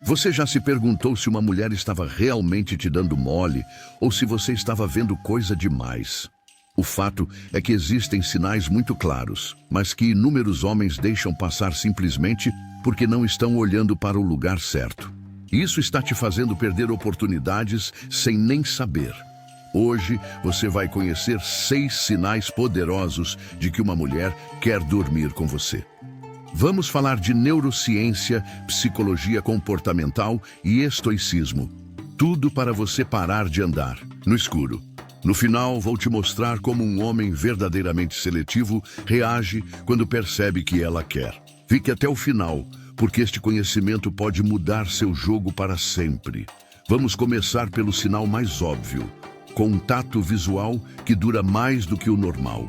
Você já se perguntou se uma mulher estava realmente te dando mole ou se você estava vendo coisa demais? O fato é que existem sinais muito claros, mas que inúmeros homens deixam passar simplesmente porque não estão olhando para o lugar certo. Isso está te fazendo perder oportunidades sem nem saber. Hoje você vai conhecer 6 sinais poderosos de que uma mulher quer dormir com você. Vamos falar de neurociência, psicologia comportamental e estoicismo. Tudo para você parar de andar no escuro. No final, vou te mostrar como um homem verdadeiramente seletivo reage quando percebe que ela quer. Fique até o final, porque este conhecimento pode mudar seu jogo para sempre. Vamos começar pelo sinal mais óbvio: contato visual que dura mais do que o normal.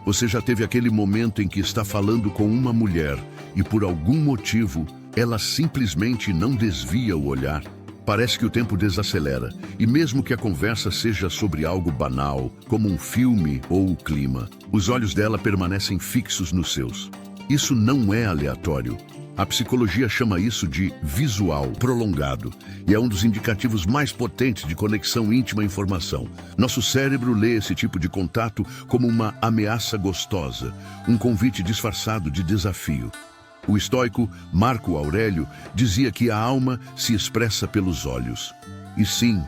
Você já teve aquele momento em que está falando com uma mulher e, por algum motivo, ela simplesmente não desvia o olhar? Parece que o tempo desacelera, e mesmo que a conversa seja sobre algo banal, como um filme ou o clima, os olhos dela permanecem fixos nos seus. Isso não é aleatório. A psicologia chama isso de visual prolongado, e é um dos indicativos mais potentes de conexão íntima à informação. Nosso cérebro lê esse tipo de contato como uma ameaça gostosa, um convite disfarçado de desafio. O estoico Marco Aurélio dizia que a alma se expressa pelos olhos. E sim,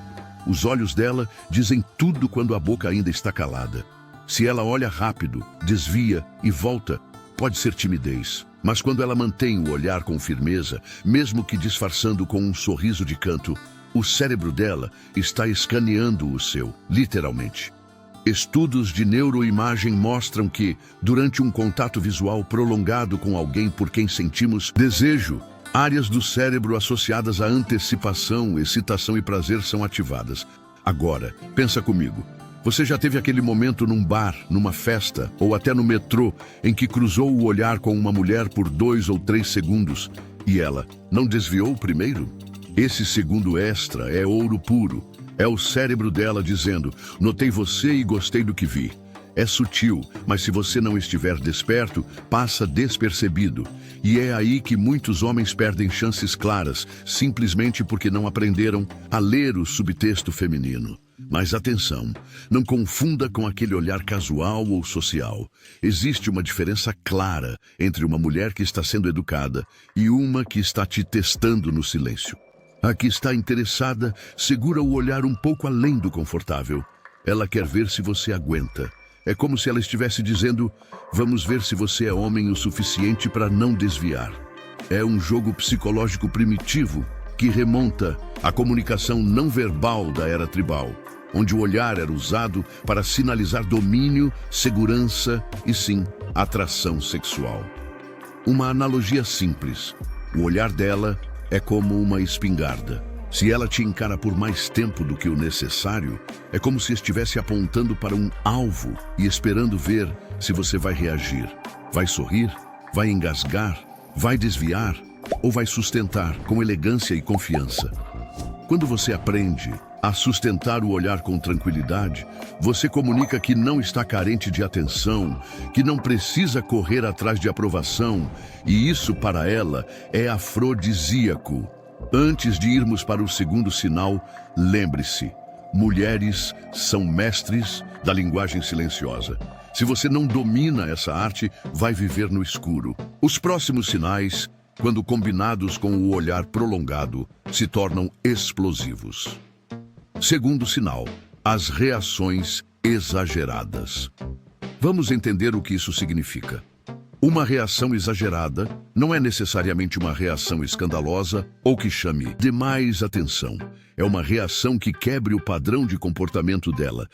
os olhos dela dizem tudo quando a boca ainda está calada. Se ela olha rápido, desvia e volta, pode ser timidez. Mas quando ela mantém o olhar com firmeza, mesmo que disfarçando com um sorriso de canto, o cérebro dela está escaneando o seu, literalmente. Estudos de neuroimagem mostram que, durante um contato visual prolongado com alguém por quem sentimos desejo, áreas do cérebro associadas à antecipação, excitação e prazer são ativadas. Agora, pensa comigo. Você já teve aquele momento num bar, numa festa ou até no metrô em que cruzou o olhar com uma mulher por 2 ou 3 segundos e ela não desviou primeiro? Esse segundo extra é ouro puro. É o cérebro dela dizendo: notei você e gostei do que vi. É sutil, mas se você não estiver desperto, passa despercebido. E é aí que muitos homens perdem chances claras, simplesmente porque não aprenderam a ler o subtexto feminino. Mas atenção, não confunda com aquele olhar casual ou social. Existe uma diferença clara entre uma mulher que está sendo educada e uma que está te testando no silêncio. A que está interessada segura o olhar um pouco além do confortável. Ela quer ver se você aguenta. É como se ela estivesse dizendo: vamos ver se você é homem o suficiente para não desviar. É um jogo psicológico primitivo que remonta à comunicação não verbal da era tribal, onde o olhar era usado para sinalizar domínio, segurança e, sim, atração sexual. Uma analogia simples: o olhar dela é como uma espingarda. Se ela te encara por mais tempo do que o necessário, é como se estivesse apontando para um alvo e esperando ver se você vai reagir. Vai sorrir? Vai engasgar? Vai desviar? Ou vai sustentar com elegância e confiança? Quando você aprende a sustentar o olhar com tranquilidade, você comunica que não está carente de atenção, que não precisa correr atrás de aprovação, e isso para ela é afrodisíaco. Antes de irmos para o segundo sinal, lembre-se: mulheres são mestres da linguagem silenciosa. Se você não domina essa arte, vai viver no escuro. Os próximos sinais, quando combinados com o olhar prolongado, se tornam explosivos. Segundo sinal: as reações exageradas. Vamos entender o que isso significa. Uma reação exagerada não é necessariamente uma reação escandalosa ou que chame demais atenção. É uma reação que quebre o padrão de comportamento dela.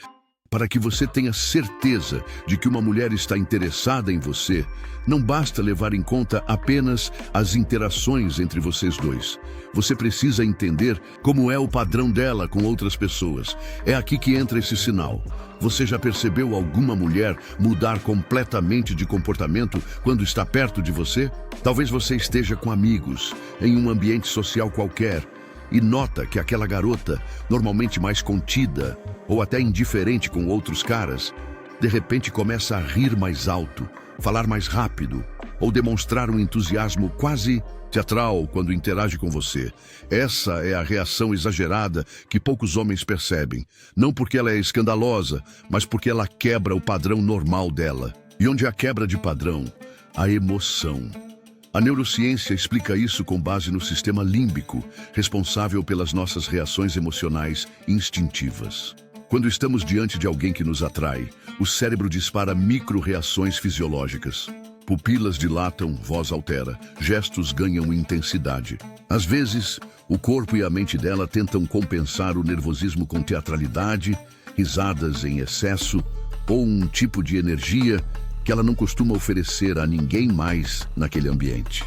Para que você tenha certeza de que uma mulher está interessada em você, não basta levar em conta apenas as interações entre vocês dois. Você precisa entender como é o padrão dela com outras pessoas. É aqui que entra esse sinal. Você já percebeu alguma mulher mudar completamente de comportamento quando está perto de você? Talvez você esteja com amigos, em um ambiente social qualquer, e nota que aquela garota, normalmente mais contida ou até indiferente com outros caras, de repente começa a rir mais alto, falar mais rápido ou demonstrar um entusiasmo quase teatral quando interage com você. Essa é a reação exagerada que poucos homens percebem. Não porque ela é escandalosa, mas porque ela quebra o padrão normal dela. E onde há quebra de padrão, há emoção. A neurociência explica isso com base no sistema límbico, responsável pelas nossas reações emocionais instintivas. Quando estamos diante de alguém que nos atrai, o cérebro dispara micro-reações fisiológicas. Pupilas dilatam, voz altera, gestos ganham intensidade. Às vezes, o corpo e a mente dela tentam compensar o nervosismo com teatralidade, risadas em excesso ou um tipo de energia que ela não costuma oferecer a ninguém mais naquele ambiente.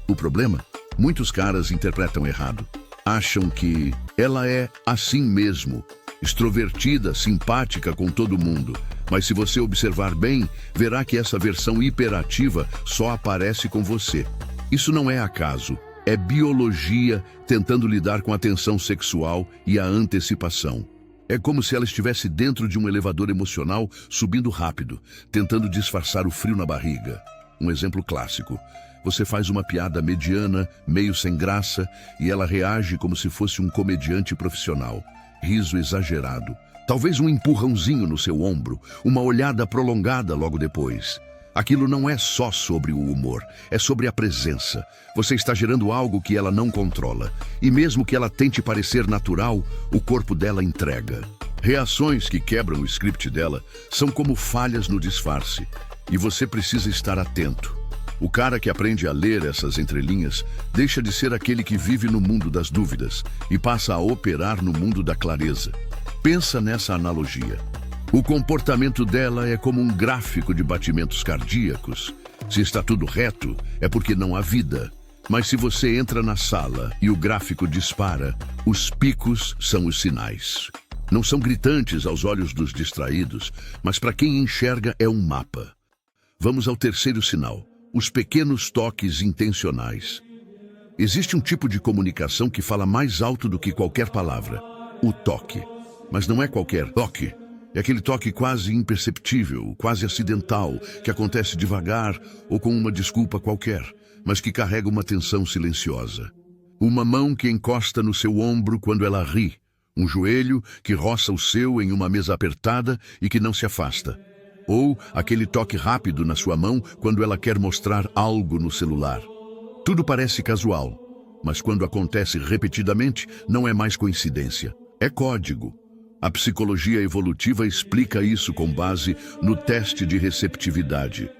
O problema? Muitos caras interpretam errado. Acham que ela é assim mesmo, extrovertida, simpática com todo mundo. Mas se você observar bem, verá que essa versão hiperativa só aparece com você. Isso não é acaso, é biologia tentando lidar com a tensão sexual e a antecipação. É como se ela estivesse dentro de um elevador emocional subindo rápido, tentando disfarçar o frio na barriga. Um exemplo clássico. Você faz uma piada mediana, meio sem graça, e ela reage como se fosse um comediante profissional. Riso exagerado. Talvez um empurrãozinho no seu ombro, uma olhada prolongada logo depois. Aquilo não é só sobre o humor, é sobre a presença. Você está gerando algo que ela não controla. E mesmo que ela tente parecer natural, o corpo dela entrega. Reações que quebram o script dela são como falhas no disfarce. E você precisa estar atento. O cara que aprende a ler essas entrelinhas deixa de ser aquele que vive no mundo das dúvidas e passa a operar no mundo da clareza. Pensa nessa analogia. O comportamento dela é como um gráfico de batimentos cardíacos. Se está tudo reto, é porque não há vida. Mas se você entra na sala e o gráfico dispara, os picos são os sinais. Não são gritantes aos olhos dos distraídos, mas para quem enxerga é um mapa. Vamos ao terceiro sinal, os pequenos toques intencionais. Existe um tipo de comunicação que fala mais alto do que qualquer palavra, o toque. Mas não é qualquer toque. É aquele toque quase imperceptível, quase acidental, que acontece devagar ou com uma desculpa qualquer, mas que carrega uma tensão silenciosa. Uma mão que encosta no seu ombro quando ela ri. Um joelho que roça o seu em uma mesa apertada e que não se afasta. Ou aquele toque rápido na sua mão quando ela quer mostrar algo no celular. Tudo parece casual, mas quando acontece repetidamente, não é mais coincidência. É código. A psicologia evolutiva explica isso com base no teste de receptividade.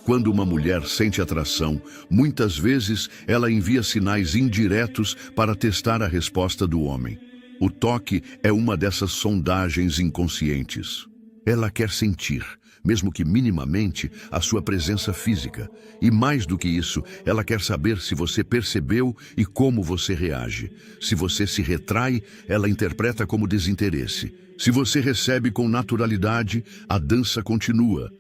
Quando uma mulher sente atração, muitas vezes ela envia sinais indiretos para testar a resposta do homem. O toque é uma dessas sondagens inconscientes. Ela quer sentir, mesmo que minimamente, a sua presença física. E mais do que isso, ela quer saber se você percebeu e como você reage. Se você se retrai, ela interpreta como desinteresse. Se você recebe com naturalidade, a dança continua.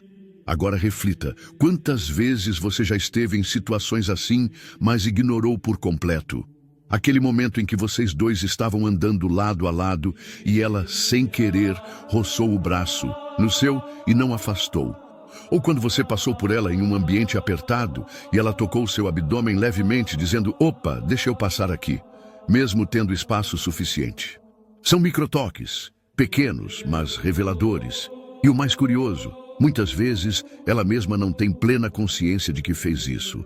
Agora reflita, quantas vezes você já esteve em situações assim, mas ignorou por completo? Aquele momento em que vocês dois estavam andando lado a lado e ela, sem querer, roçou o braço no seu e não afastou. Ou quando você passou por ela em um ambiente apertado e ela tocou seu abdômen levemente, dizendo, opa, deixa eu passar aqui, mesmo tendo espaço suficiente. São microtoques, pequenos, mas reveladores. E o mais curioso, muitas vezes ela mesma não tem plena consciência de que fez isso.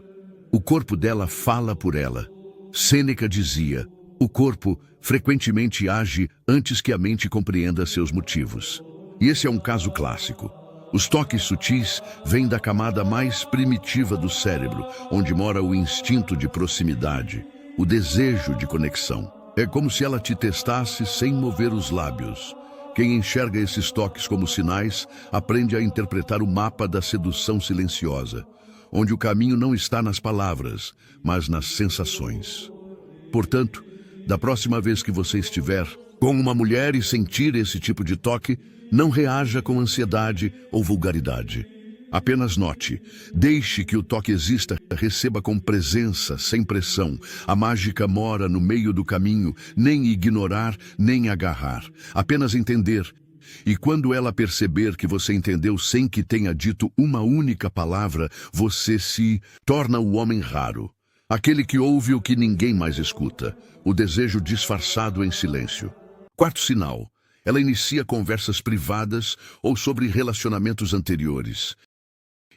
O corpo dela fala por ela. Sêneca dizia, o corpo frequentemente age antes que a mente compreenda seus motivos. E esse é um caso clássico. Os toques sutis vêm da camada mais primitiva do cérebro, onde mora o instinto de proximidade, o desejo de conexão. É como se ela te testasse sem mover os lábios. Quem enxerga esses toques como sinais, aprende a interpretar o mapa da sedução silenciosa, onde o caminho não está nas palavras, mas nas sensações. Portanto, da próxima vez que você estiver com uma mulher e sentir esse tipo de toque, não reaja com ansiedade ou vulgaridade. Apenas note, deixe que o toque exista, receba com presença, sem pressão. A mágica mora no meio do caminho, nem ignorar, nem agarrar. Apenas entender, E quando ela perceber que você entendeu sem que tenha dito uma única palavra, você se torna o homem raro. Aquele que ouve o que ninguém mais escuta. O desejo disfarçado em silêncio. Quarto sinal. Ela inicia conversas privadas ou sobre relacionamentos anteriores.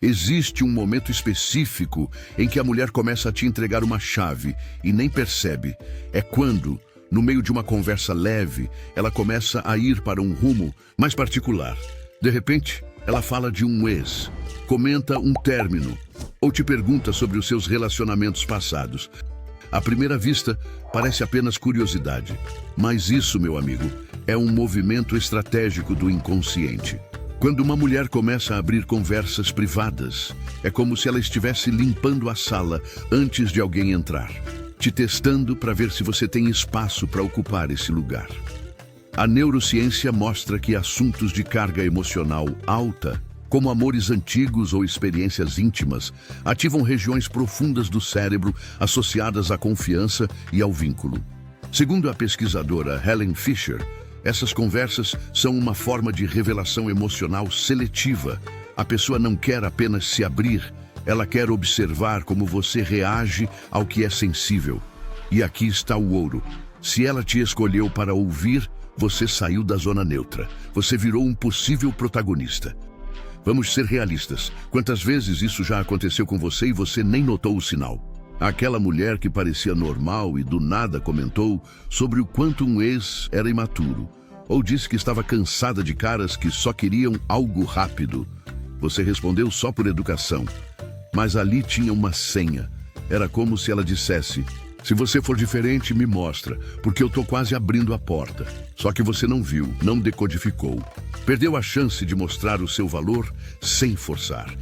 Existe um momento específico em que a mulher começa a te entregar uma chave e nem percebe. É quando, no meio de uma conversa leve, ela começa a ir para um rumo mais particular. De repente, ela fala de um ex, comenta um término ou te pergunta sobre os seus relacionamentos passados. À primeira vista, parece apenas curiosidade. Mas isso, meu amigo, é um movimento estratégico do inconsciente. Quando uma mulher começa a abrir conversas privadas, é como se ela estivesse limpando a sala antes de alguém entrar, te testando para ver se você tem espaço para ocupar esse lugar. A neurociência mostra que assuntos de carga emocional alta, como amores antigos ou experiências íntimas, ativam regiões profundas do cérebro associadas à confiança e ao vínculo. Segundo a pesquisadora Helen Fisher, essas conversas são uma forma de revelação emocional seletiva. A pessoa não quer apenas se abrir, ela quer observar como você reage ao que é sensível. E aqui está o ouro. Se ela te escolheu para ouvir, você saiu da zona neutra. Você virou um possível protagonista. Vamos ser realistas. Quantas vezes isso já aconteceu com você e você nem notou o sinal? Aquela mulher que parecia normal e do nada comentou sobre o quanto um ex era imaturo, ou disse que estava cansada de caras que só queriam algo rápido. Você respondeu só por educação, mas ali tinha uma senha. Era como se ela dissesse: se você for diferente, me mostra, porque eu tô quase abrindo a porta. Só que você não viu, não decodificou. Perdeu a chance de mostrar o seu valor sem forçar.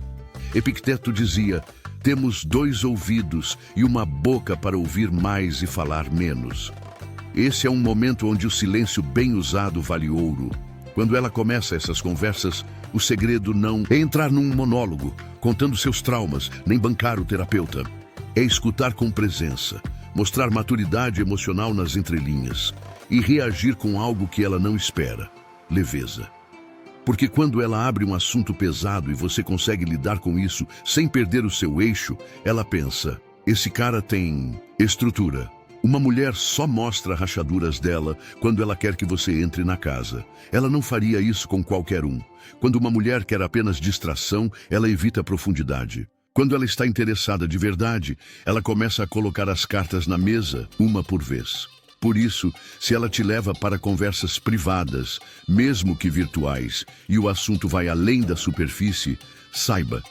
Epicteto dizia: temos 2 ouvidos e uma boca para ouvir mais e falar menos. Esse é um momento onde o silêncio bem usado vale ouro. Quando ela começa essas conversas, o segredo não é entrar num monólogo, contando seus traumas, nem bancar o terapeuta. É escutar com presença, mostrar maturidade emocional nas entrelinhas e reagir com algo que ela não espera: leveza. Porque quando ela abre um assunto pesado e você consegue lidar com isso sem perder o seu eixo, ela pensa: esse cara tem estrutura. Uma mulher só mostra rachaduras dela quando ela quer que você entre na casa. Ela não faria isso com qualquer um. Quando uma mulher quer apenas distração, ela evita profundidade. Quando ela está interessada de verdade, ela começa a colocar as cartas na mesa, uma por vez. Por isso, se ela te leva para conversas privadas, mesmo que virtuais, e o assunto vai além da superfície, saiba,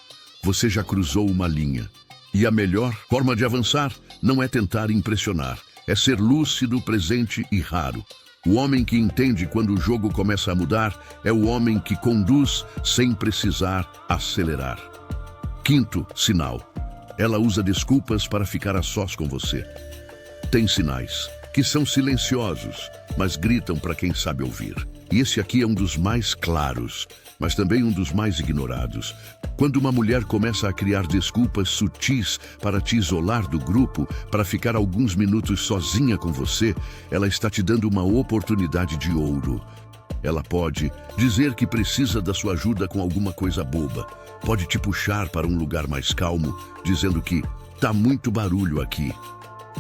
você já cruzou uma linha. E a melhor forma de avançar não é tentar impressionar, é ser lúcido, presente e raro. O homem que entende quando o jogo começa a mudar é o homem que conduz sem precisar acelerar. Quinto sinal. Ela usa desculpas para ficar a sós com você. Tem sinais que são silenciosos, mas gritam para quem sabe ouvir. E esse aqui é um dos mais claros, mas também um dos mais ignorados. Quando uma mulher começa a criar desculpas sutis para te isolar do grupo, para ficar alguns minutos sozinha com você, ela está te dando uma oportunidade de ouro. Ela pode dizer que precisa da sua ajuda com alguma coisa boba. Pode te puxar para um lugar mais calmo, dizendo que tá muito barulho aqui.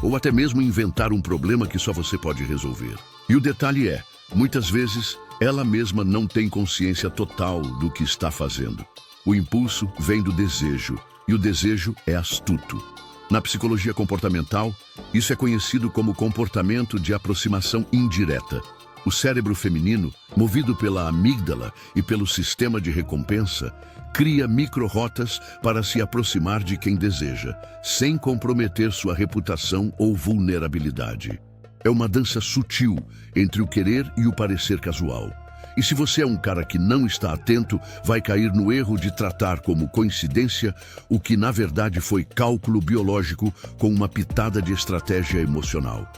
Ou até mesmo inventar um problema que só você pode resolver. E o detalhe é, muitas vezes, ela mesma não tem consciência total do que está fazendo. O impulso vem do desejo, e o desejo é astuto. Na psicologia comportamental, isso é conhecido como comportamento de aproximação indireta. O cérebro feminino, movido pela amígdala e pelo sistema de recompensa, cria micro-rotas para se aproximar de quem deseja, sem comprometer sua reputação ou vulnerabilidade. É uma dança sutil entre o querer e o parecer casual. E se você é um cara que não está atento, vai cair no erro de tratar como coincidência o que na verdade foi cálculo biológico com uma pitada de estratégia emocional.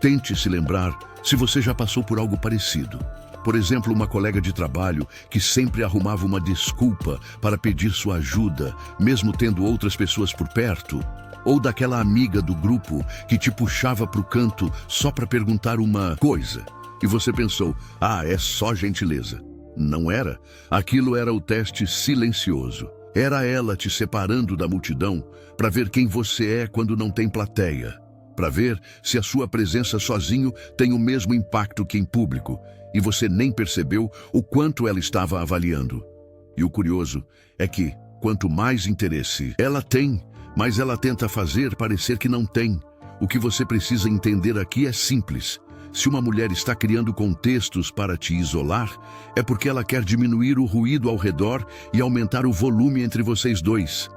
Tente se lembrar se você já passou por algo parecido. Por exemplo, uma colega de trabalho que sempre arrumava uma desculpa para pedir sua ajuda, mesmo tendo outras pessoas por perto. Ou daquela amiga do grupo que te puxava para o canto só para perguntar uma coisa. E você pensou: é só gentileza. Não era. Aquilo era o teste silencioso. Era ela te separando da multidão para ver quem você é quando não tem plateia. Para ver se a sua presença sozinho tem o mesmo impacto que em público, e você nem percebeu o quanto ela estava avaliando. E o curioso é que, quanto mais interesse ela tem, mais ela tenta fazer parecer que não tem. O que você precisa entender aqui é simples. Se uma mulher está criando contextos para te isolar, é porque ela quer diminuir o ruído ao redor e aumentar o volume entre vocês dois.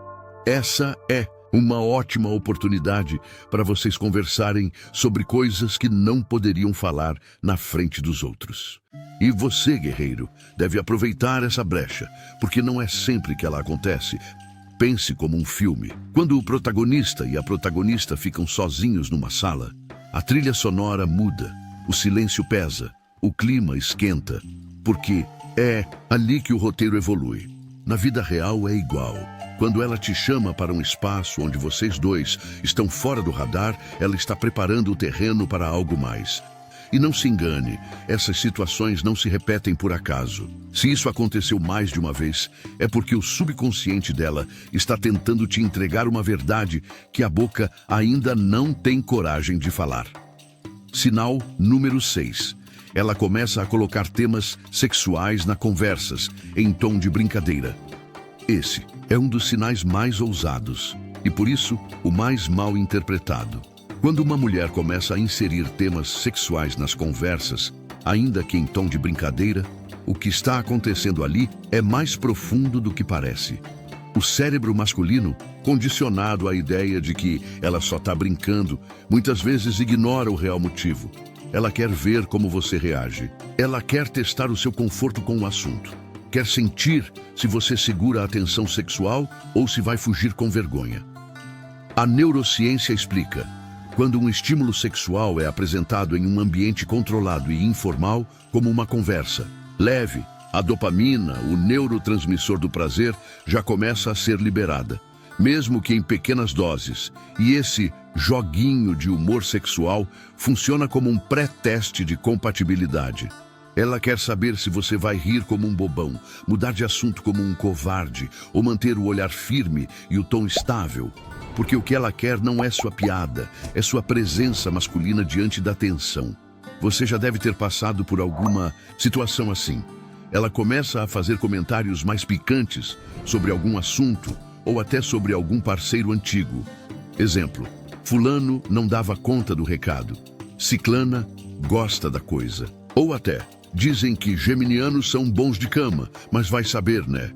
Essa é uma ótima oportunidade para vocês conversarem sobre coisas que não poderiam falar na frente dos outros. E você, guerreiro, deve aproveitar essa brecha, porque não é sempre que ela acontece. Pense como um filme. Quando o protagonista e a protagonista ficam sozinhos numa sala, a trilha sonora muda, o silêncio pesa, o clima esquenta, porque é ali que o roteiro evolui. Na vida real é igual. Quando ela te chama para um espaço onde vocês dois estão fora do radar, ela está preparando o terreno para algo mais. E não se engane, essas situações não se repetem por acaso. Se isso aconteceu mais de uma vez, é porque o subconsciente dela está tentando te entregar uma verdade que a boca ainda não tem coragem de falar. Sinal número 6. Ela começa a colocar temas sexuais nas conversas, em tom de brincadeira. Esse é um dos sinais mais ousados e, por isso, o mais mal interpretado. Quando uma mulher começa a inserir temas sexuais nas conversas, ainda que em tom de brincadeira, o que está acontecendo ali é mais profundo do que parece. O cérebro masculino, condicionado à ideia de que ela só está brincando, muitas vezes ignora o real motivo. Ela quer ver como você reage. Ela quer testar o seu conforto com o assunto. Quer sentir se você segura a tensão sexual ou se vai fugir com vergonha. A neurociência explica: quando um estímulo sexual é apresentado em um ambiente controlado e informal, como uma conversa leve, a dopamina, o neurotransmissor do prazer, já começa a ser liberada, mesmo que em pequenas doses. E esse joguinho de humor sexual funciona como um pré-teste de compatibilidade. Ela quer saber se você vai rir como um bobão, mudar de assunto como um covarde, ou manter o olhar firme e o tom estável. Porque o que ela quer não é sua piada, é sua presença masculina diante da tensão. Você já deve ter passado por alguma situação assim. Ela começa a fazer comentários mais picantes sobre algum assunto ou até sobre algum parceiro antigo. Exemplo: fulano não dava conta do recado. Ciclana gosta da coisa. Ou até: dizem que geminianos são bons de cama, mas vai saber, né?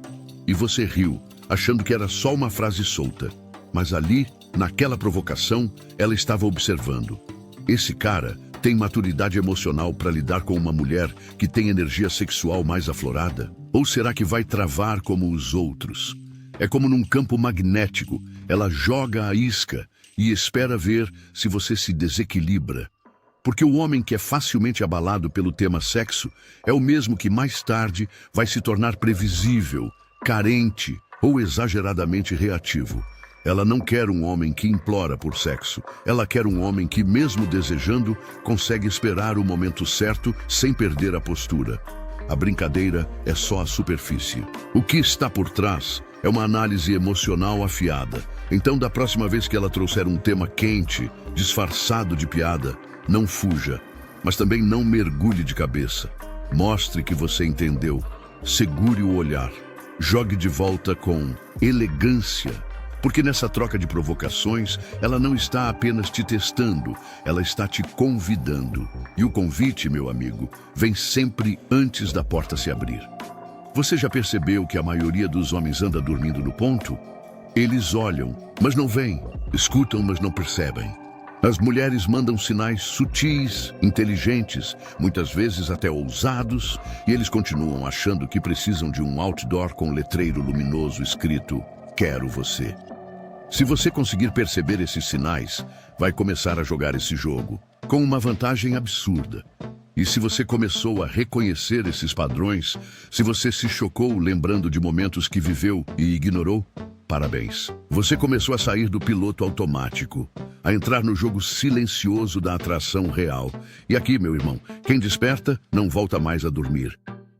E você riu, achando que era só uma frase solta. Mas ali, naquela provocação, ela estava observando. Esse cara tem maturidade emocional para lidar com uma mulher que tem energia sexual mais aflorada? Ou será que vai travar como os outros? É como num campo magnético, ela joga a isca e espera ver se você se desequilibra. Porque o homem que é facilmente abalado pelo tema sexo é o mesmo que mais tarde vai se tornar previsível, carente ou exageradamente reativo. Ela não quer um homem que implora por sexo. Ela quer um homem que, mesmo desejando, consegue esperar o momento certo sem perder a postura. A brincadeira é só a superfície. O que está por trás é uma análise emocional afiada. Então, da próxima vez que ela trouxer um tema quente, disfarçado de piada, não fuja, mas também não mergulhe de cabeça. Mostre que você entendeu. Segure o olhar. Jogue de volta com elegância. Porque nessa troca de provocações, ela não está apenas te testando, ela está te convidando. E o convite, meu amigo, vem sempre antes da porta se abrir. Você já percebeu que a maioria dos homens anda dormindo no ponto? Eles olham, mas não veem. Escutam, mas não percebem. As mulheres mandam sinais sutis, inteligentes, muitas vezes até ousados, e eles continuam achando que precisam de um outdoor com letreiro luminoso escrito "Quero você". Se você conseguir perceber esses sinais, vai começar a jogar esse jogo com uma vantagem absurda. E se você começou a reconhecer esses padrões, se você se chocou lembrando de momentos que viveu e ignorou, parabéns. Você começou a sair do piloto automático, a entrar no jogo silencioso da atração real. E aqui, meu irmão, quem desperta não volta mais a dormir.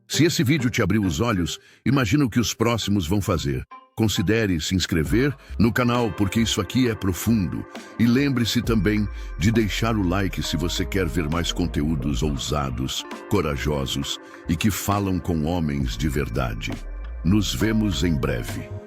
Se esse vídeo te abriu os olhos, imagina o que os próximos vão fazer. Considere se inscrever no canal, porque isso aqui é profundo. E lembre-se também de deixar o like se você quer ver mais conteúdos ousados, corajosos e que falam com homens de verdade. Nos vemos em breve.